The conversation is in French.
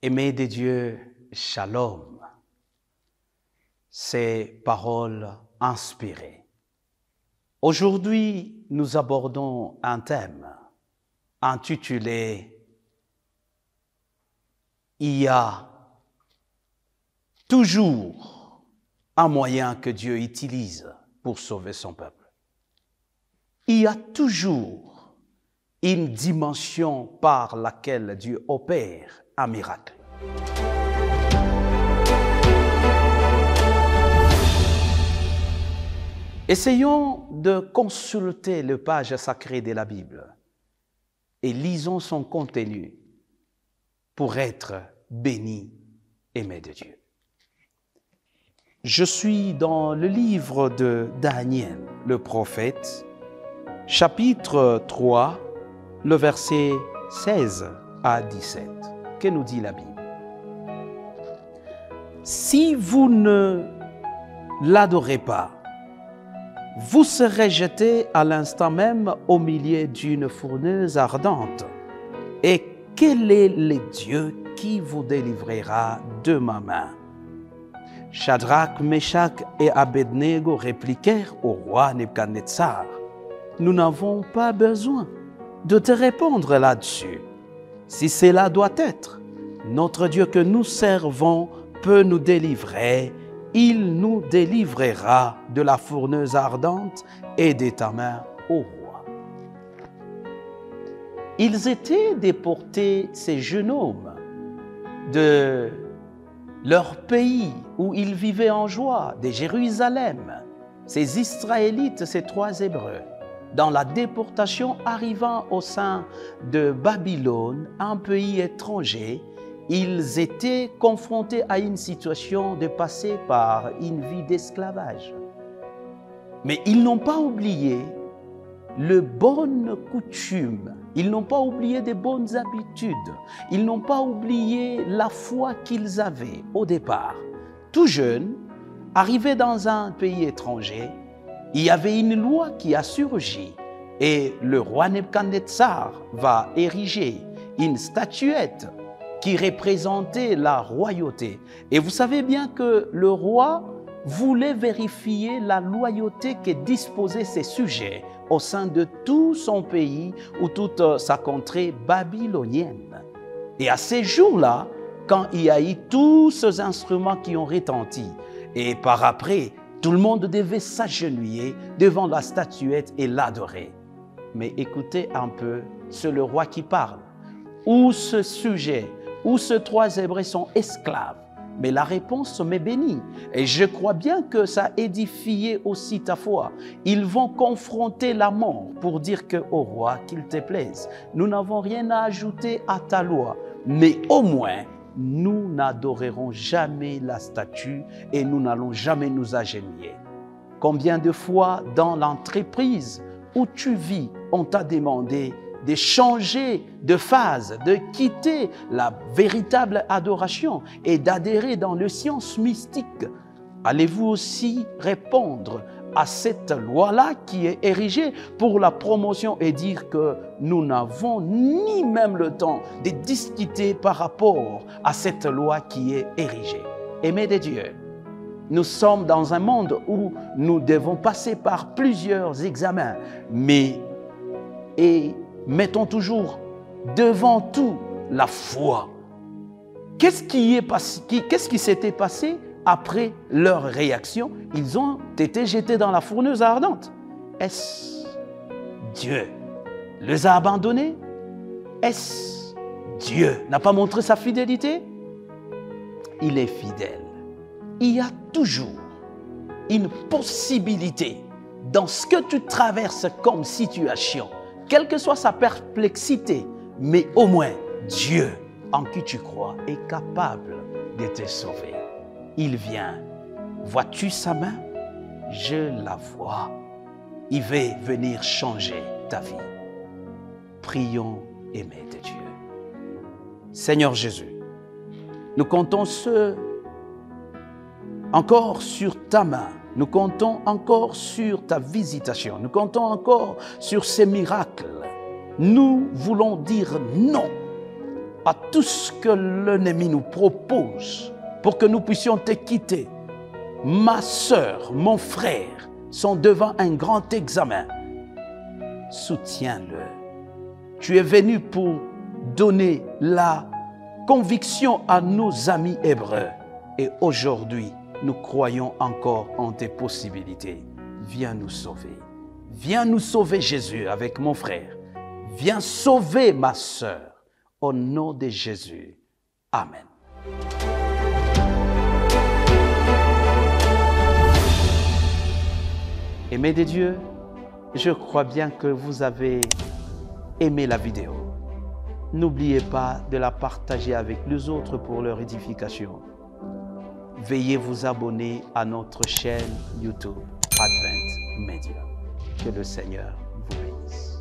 Aimés de Dieu, shalom. Ces paroles inspirées. Aujourd'hui, nous abordons un thème intitulé « Il y a toujours un moyen que Dieu utilise pour sauver son peuple. Il y a toujours une dimension par laquelle Dieu opère un miracle. » Essayons de consulter les pages sacrées de la Bible et lisons son contenu pour être bénis, aimés de Dieu. Je suis dans le livre de Daniel, le prophète, chapitre 3, le verset 16 à 17. Que nous dit la Bible? Si vous ne l'adorez pas, vous serez jetés à l'instant même au milieu d'une fournaise ardente. Et quel est le Dieu qui vous délivrera de ma main? Shadrach, Meshach et Abednego répliquèrent au roi Nebuchadnezzar: nous n'avons pas besoin de te répondre là-dessus. Si cela doit être, notre Dieu que nous servons peut nous délivrer. Il nous délivrera de la fournaise ardente et de ta main, ô roi. Ils étaient déportés, ces jeunes hommes, de leur pays où ils vivaient en joie, de Jérusalem, ces Israélites, ces trois Hébreux, dans la déportation arrivant au sein de Babylone, un pays étranger. Ils étaient confrontés à une situation de passer par une vie d'esclavage. Mais ils n'ont pas oublié les bonnes coutumes, ils n'ont pas oublié des bonnes habitudes, ils n'ont pas oublié la foi qu'ils avaient au départ. Tout jeunes, arrivés dans un pays étranger, il y avait une loi qui a surgi et le roi Nebuchadnezzar va ériger une statuette qui représentait la royauté. Et vous savez bien que le roi voulait vérifier la loyauté que disposaient ses sujets au sein de tout son pays ou toute sa contrée babylonienne. Et à ces jours-là, quand il y a eu tous ces instruments qui ont retenti, et par après, tout le monde devait s'agenouiller devant la statuette et l'adorer. Mais écoutez un peu, c'est le roi qui parle. Où ce sujet, où ces trois Hébreux sont esclaves. Mais la réponse m'est bénie. Et je crois bien que ça a édifié aussi ta foi. Ils vont confronter la mort pour dire que, ô roi, qu'il te plaise. Nous n'avons rien à ajouter à ta loi. Mais au moins, nous n'adorerons jamais la statue et nous n'allons jamais nous agenouiller. Combien de fois dans l'entreprise où tu vis, on t'a demandé de changer de phase, de quitter la véritable adoration et d'adhérer dans les sciences mystiques. Allez-vous aussi répondre à cette loi-là qui est érigée pour la promotion et dire que nous n'avons ni même le temps de discuter par rapport à cette loi qui est érigée? Aimés de Dieu, nous sommes dans un monde où nous devons passer par plusieurs examens, mettons toujours devant tout la foi. Qu'est-ce qui s'était passé après leur réaction? Ils ont été jetés dans la fournaise ardente. Est-ce Dieu les a abandonnés? Est-ce Dieu n'a pas montré sa fidélité? Il est fidèle. Il y a toujours une possibilité dans ce que tu traverses comme situation, quelle que soit sa perplexité, mais au moins Dieu en qui tu crois est capable de te sauver. Il vient. Vois-tu sa main? Je la vois. Il va venir changer ta vie. Prions, aimés de Dieu. Seigneur Jésus, nous comptons encore sur ta main. Nous comptons encore sur ta visitation. Nous comptons encore sur ces miracles. Nous voulons dire non à tout ce que l'ennemi nous propose pour que nous puissions te quitter. Ma sœur, mon frère sont devant un grand examen. Soutiens-le. Tu es venu pour donner la conviction à nos amis hébreux. Et aujourd'hui, nous croyons encore en tes possibilités. Viens nous sauver. Viens nous sauver, Jésus, avec mon frère. Viens sauver ma sœur. Au nom de Jésus. Amen. Aimés de Dieu, je crois bien que vous avez aimé la vidéo. N'oubliez pas de la partager avec les autres pour leur édification. Veuillez vous abonner à notre chaîne YouTube Advent Media. Que le Seigneur vous bénisse.